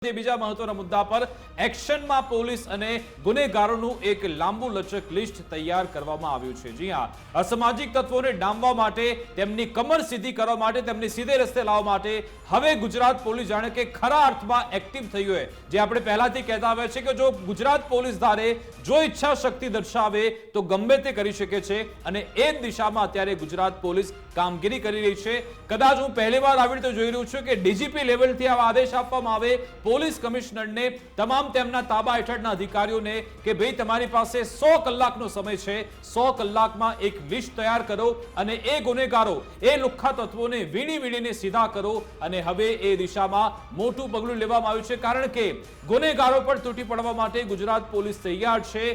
બીજા મહત્વના મુદ્દા પર એક્શનમાં પોલીસ અને ગુનેગારોનું એક લાંબુ લચક લિસ્ટ તૈયાર કરવામાં આવ્યું છે। જી હા, અસામાજિક તત્વોને ડામવા માટે, તેમની કમર સીધી કરવા માટે, તેમને સીધે રસ્તે લાવવા માટે હવે ગુજરાત પોલીસ જાણે કે ખરા અર્થમાં એક્ટિવ થઈ હોય। જે આપણે પહેલાથી કહેતા આવ્યા છે કે જો ગુજરાત પોલીસ ધારે, જો ઈચ્છા શક્તિ દર્શાવે તો ગમે તે કરી શકે છે અને એ જ દિશામાં અત્યારે ગુજરાત પોલીસ કામગીરી કરી રહી છે। કદાચ હું પહેલીવાર આવી રીતે જોઈ રહ્યું છું કે ડીજીપી લેવલથી આવા આદેશ આપવામાં આવે પોલીસ કમિશનરને, તમામ તેમના તાબા હેઠળના અધિકારીઓને કે ભાઈ તમારી પાસે 100 કલાકનો સમય છે, 100 કલાકમાં એક લિસ્ટ તૈયાર કરો અને એ ગુનેગારો, એ લુખ્ખા તત્વોને વીણીને સીધા કરો। અને હવે એ દિશામાં મોટું પગલું લેવામાં આવ્યું છે, કારણ કે ગુનેગારો પર તૂટી પડવા માટે ગુજરાત પોલીસ તૈયાર છે।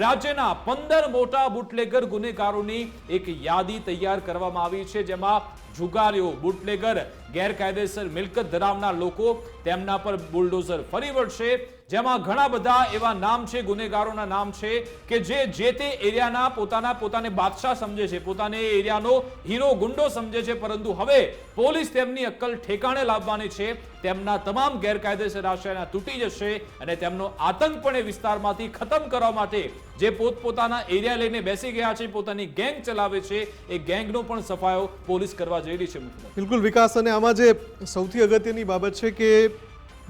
રાજ્યના 15 મોટા બુટલેગર ગુનેગારોની એક યાદી તૈયાર કરવામાં આવી છે, જેમાં જુગારીઓ, બુટલેગર, ગેરકાયદેસર મિલકત ધરાવનાર લોકો, તેમના પર બુલડોઝર ફરી વળશે। જેમાં ઘણા બધા એવા નામ છે, ગુનેગારોના નામ છે કે જે તે એરિયાના પોતાને બાદશાહ સમજે છે, પોતાને એરિયાનો હીરો ગુંડો સમજે છે, પરંતુ હવે પોલીસ તેમની અક્કલ ઠેકાણે લાવવાની છે। તેમના તમામ ગેરકાયદેસર આશયના તૂટી જશે અને તેમનો આતંક પણ એ વિસ્તારમાંથી ખતમ કરવા માટે જે પોતપોતાના એરિયા લઈને બેસી ગયા છે, પોતાની ગેંગ ચલાવે છે, એ ગેંગનો પણ સફાયો પોલીસ કરવા જઈ રહી છે। બિલકુલ વિકાસ, અને આમાં જે સૌથી અગત્યની બાબત છે કે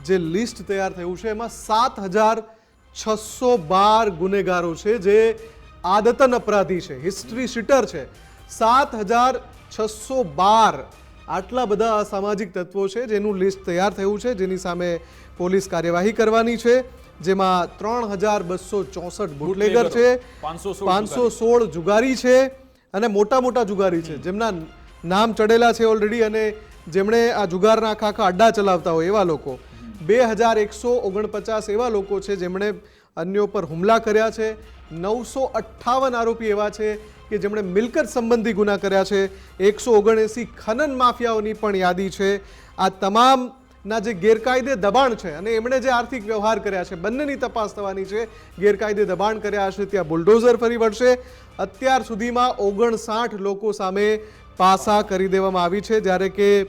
જે લિસ્ટ તૈયાર થયું છે એમાં 7612 ગુનેગારો છે જે આદતન અપરાધી છે, હિસ્ટ્રી શીટર છે। 7612 આટલા બધા અસામાજિક તત્વો છે જેનું લિસ્ટ તૈયાર થયું છે, જેની સામે પોલીસ કાર્યવાહી કરવાની છે। જેમાં 3264 બુટલેગર છે, 516 જુગારી છે અને મોટા જુગારી છે જેમના નામ ચડેલા છે ઓલરેડી, અને જેમણે આ જુગારના આખા અડ્ડા ચલાવતા હોય એવા લોકો। 2149 એવા લોકો છે જેમણે અન્યો પર હુમલા કર્યા છે। 958 આરોપી એવા છે કે જેમણે મિલકત સંબંધી ગુના કર્યા છે। 179 ખનન માફિયાઓની પણ યાદી છે। આ તમામના જે ગેરકાયદે દબાણ છે અને એમણે જે આર્થિક વ્યવહાર કર્યા છે, બંનેની તપાસ થવાની છે। ગેરકાયદે દબાણ કર્યા હશે ત્યાં બુલડોઝર ફરી વળશે। અત્યાર સુધીમાં 59 લોકો સામે પાસા કરી દેવામાં આવી છે, જ્યારે કે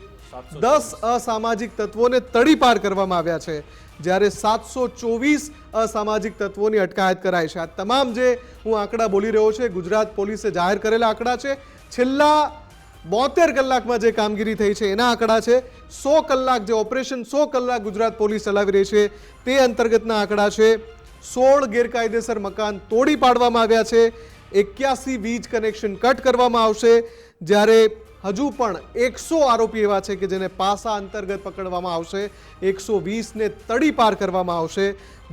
10 અસામાજિક તત્વોને તડીપાર કરવામાં આવ્યા છે, જ્યારે 724 અસામાજિક તત્વોની અટકાયત કરાઈ છે। આ તમામ જે હું આંકડા બોલી રહ્યો છે ગુજરાત પોલીસે જાહેર કરેલા આંકડા છે। છેલ્લા 72 કલાકમાં જે કામગીરી થઈ છે એના આંકડા છે। 100 કલાક જે ઓપરેશન 100 કલાક ગુજરાત પોલીસ ચલાવી રહી છે તે અંતર્ગતના આંકડા છે। 16 ગેરકાયદેસર મકાન તોડી પાડવામાં આવ્યા છે। 81 વીજ કનેક્શન કટ કરવામાં આવશે, જ્યારે હજુ પણ 100 આરોપી એવા છે કે જેને પાસા અંતર્ગત પકડવામાં આવશે। 120ને તડીપાર કરવામાં આવશે।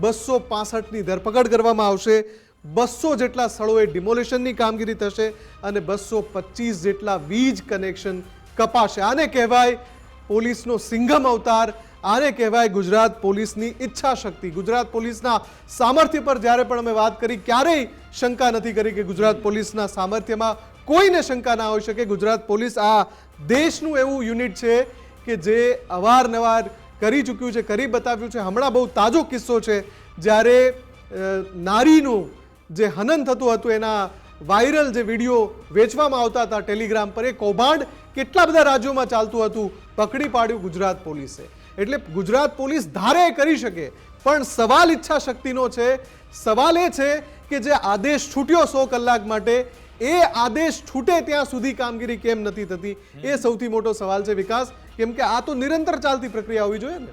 265ની ધરપકડ કરવામાં આવશે। 200 જેટલા સ્થળોએ ડિમોલિશનની કામગીરી થશે અને 225 જેટલા વીજ કનેક્શન કપાશે। આને કહેવાય પોલીસનો સિંઘમ અવતાર, આને કહેવાય ગુજરાત પોલીસની ઈચ્છા શક્તિ। ગુજરાત પોલીસના સામર્થ્ય પર જ્યારે પણ અમે વાત કરી, ક્યારેય શંકા નથી કરી કે ગુજરાત પોલીસના સામર્થ્યમાં કોઈને શંકા ના હોઈ શકે। ગુજરાત પોલીસ આ દેશનું એવું યુનિટ છે કે જે અવારનવાર કરી ચૂક્યું છે, કરી બતાવ્યું છે। હમણાં બહુ તાજો કિસ્સો છે, જ્યારે નારીનું જે હનન થતું હતું એના વાયરલ જે વિડીયો વેચવામાં આવતા હતા ટેલિગ્રામ પર, એ કૌભાંડ કેટલા બધા રાજ્યોમાં ચાલતું હતું, પકડી પાડ્યું ગુજરાત પોલીસે। એટલે ગુજરાત પોલીસ ધારે કરી શકે, પણ સવાલ ઈચ્છા શક્તિનો છે। સવાલ એ છે કે જે આદેશ છૂટ્યો 100 કલાક માટે, એ આદેશ છૂટે ત્યાં સુધી કામગીરી કેમ નથી થતી, એ સૌથી મોટો સવાલ છે વિકાસ, કેમ કે આ તો નિરંતર ચાલતી પ્રક્રિયા હોવી જોઈએ ને।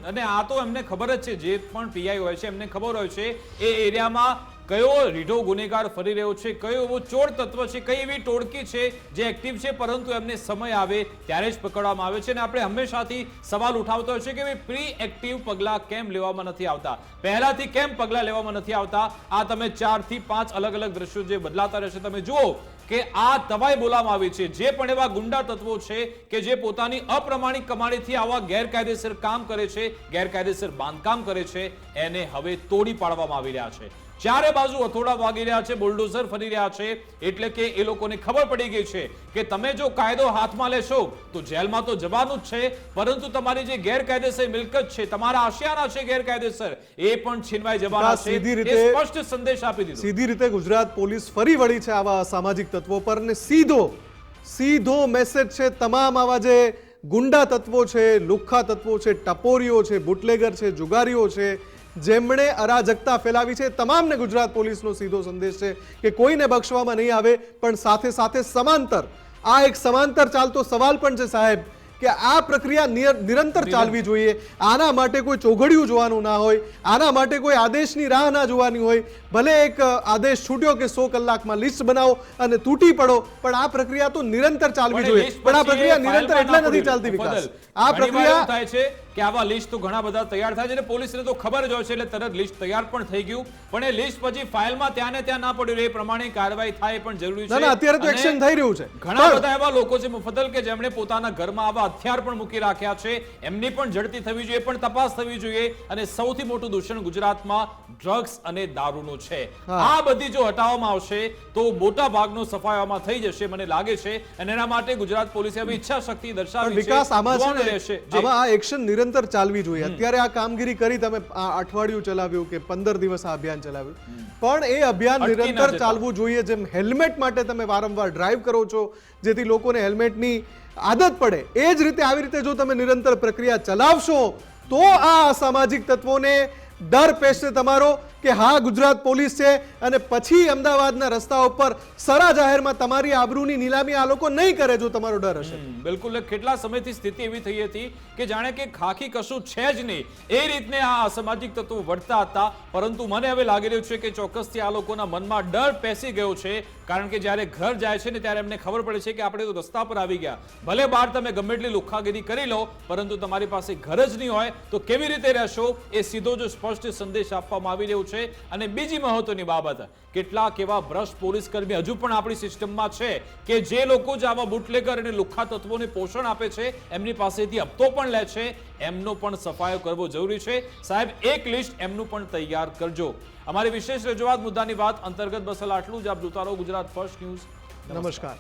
અને આ તો એમને ખબર જ છે, જે પણ પીઆઈ હોય છે એમને ખબર હોય છે એ એરિયામાં કયો રીઢો ગુનેગાર ફરી રહ્યો છે, કયો એવો ચોર તત્વ છે, કઈ એવી ટોળકી છે જે એક્ટિવ છે, પરંતુ એમને સમય આવે ત્યારે જ પકડવામાં આવે છે। અને આપણે હંમેશાથી સવાલ ઉઠાવતા હોય છે કે ભાઈ પ્રી એક્ટિવ પગલાં કેમ લેવામાં નથી આવતા, પહેલાથી કેમ પગલાં લેવામાં નથી આવતા। આ તમે 4 થી 5 અલગ અલગ દ્રશ્યો જે બદલાતા રહેશે તમે જુઓ કે આ તવાઈ બોલાવવામાં આવી છે। જે પણ એવા ગુંડા તત્વો છે કે જે પોતાની અપ્રમાણિક કમાણીથી આવા ગેરકાયદેસર કામ કરે છે, ગેરકાયદેસર બાંધકામ કરે છે, એને હવે તોડી પાડવામાં આવી રહ્યા છે। ચારે બાજુ હથોડા વાગી રહ્યા છે, બુલડોઝર ફરી રહ્યા છે, એટલે કે એ લોકોને ખબર પડી ગઈ છે કે તમે જો કાયદો હાથમાં લેશો તો જેલમાં તો જવાનું જ છે, પરંતુ તમારી જે ગેરકાયદેસર મિલકત છે, તમારા આશિયાના છે ગેરકાયદેસર, એ પણ છીનવાઈ જવાના છે। એ સ્પષ્ટ સંદેશ આપી દીધો। સીધી રીતે ગુજરાત પોલીસ ફરી વળી છે આવા સામાજિક તત્વો પર, અને સીધો મેસેજ છે તમામ આવા જે ગુંડા તત્વો છે, લુખ્ખા તત્વો છે, ટપોરીઓ છે, બુટલેગર છે, જુગારીઓ છે, જેમણે અરાજકતા ફેલાવી છે, તમામને ગુજરાત પોલીસનો સીધો સંદેશ છે કે કોઈને બક્ષવામાં નહીં આવે, પણ સાથે સાથે સમાંતર આ એક સમાંતર ચાલતો સવાલ પણ છે સાહેબ કે આ પ્રક્રિયા નિરંતર ચાલવી જોઈએ. આના માટે કોઈ ચોઘડિયું જોવાનું ના હોય, આના માટે કોઈ આદેશની રાહ ના જોવાની હોય. ભલે એક આદેશ છૂટ્યો કે 100 કલાકમાં લિસ્ટ બનાવો અને તૂટી પડો, પણ આ પ્રક્રિયા તો નિરંતર ચાલવી જોઈએ. પણ આ પ્રક્રિયા નિરંતર એટલે નથી ચાલતી વિકાસ. આ પ્રક્રિયા થાય છે કે આવા લિસ્ટ તો ઘણા બધા તૈયાર થાય છે અને પોલીસને તો ખબર જ હોય છે, એટલે તરત લિસ્ટ તૈયાર પણ થઈ ગયું. પણ એ લિસ્ટ પછી ફાઇલમાં ત્યાં ને ત્યાં ના પડ્યું રહે, એ પ્રમાણે કાર્યવાહી થાય પણ જરૂરી છે. અત્યારે તો એક્શન થઈ રહ્યું છે. ઘણા બધા એવા લોકો છે મુફદ્દલ કે જેમણે પોતાના ઘરમાં આવા હથિયાર પણ મૂકી રાખ્યા છે, એમની પણ ઝડપી થવી જોઈએ, પણ તપાસ થવી જોઈએ. અને સૌથી મોટું દૂષણ ગુજરાતમાં ડ્રગ્સ અને દારૂનું છે. આ બધી જો હટાવવામાં આવશે તો મોટા ભાગનો સફાયામાં થઈ જશે મને લાગે છે. અને એના માટે ગુજરાત પોલીસે હવે ઈચ્છા શક્તિ દર્શાવી છે. વિકાસ આમાં આ એક્શન નિરંતર ચાલવી જોઈએ. અત્યારે આ કામગીરી કરી, તમે આ અઠવાડિયું ચલાવ્યું કે 15 દિવસ આ અભિયાન ચલાવ્યું, પણ એ અભિયાન નિરંતર ચાલવું જોઈએ. જેમ હેલ્મેટ માટે તમે વારંવાર ડ્રાઈવ કરો છો જેથી લોકોને હેલ્મેટની આદત પડે, એ જ રીતે આવી રીતે જો તમે નિરંતર પ્રક્રિયા ચલાવશો તો આ અસામાજિક તત્વોને ડર પેશે તમારો કે હા ગુજરાત પોલીસ છે, અને પછી અમદાવાદના રસ્તાઓ પર સરા જાહેરમાં તમારી આબરૂની નીલામી આ લોકો નહીં કરે જો તમારો ડર હશે. બિલકુલ. કેટલા સમયથી સ્થિતિ એવી થઈ હતી કે જાણે કે ખાખી કશું છે જ નહીં, એ રીતને આ અસામાજિક તત્વો વધતા હતા. પરંતુ મને હવે લાગી રહ્યું છે કે ચોક્કસથી આ લોકોના મનમાં ડર પેસી ગયો છે, કારણ કે જ્યારે ઘર જાય છે ને ત્યારે એમને ખબર પડે છે કે આપણે તો રસ્તા પર આવી ગયા. ભલે બહાર તમે ગમે એટલી લુખ્ખાગીરી કરી લો, પરંતુ તમારી પાસે ઘર જ નહીં હોય તો કેવી રીતે રહેશો, એ સીધો જો સ્પષ્ટ સંદેશ આપવામાં આવી રહ્યો છે. અને બીજી મહત્વની બાબત, કેટલાક એવા ભ્રષ્ટ પોલીસ કર્મી હજુ પણ આપણી સિસ્ટમમાં છે કે જે લોકો જ આવા બુટલેગર અને લુખ્ખા તત્વોને પોષણ આપે છે, એમની પાસેથી હપ્તો પણ લે છે. એમનો પણ સફાયો કરવો જરૂરી છે. સાહેબ, એક લિસ્ટ એમનું પણ તૈયાર કરજો. અમારી વિશેષ રજૂઆત મુદ્દાની વાત અંતર્ગત બસ આટલું જ. આપ જોતા રહો ગુજરાત ફર્સ્ટ ન્યૂઝ. નમસ્કાર.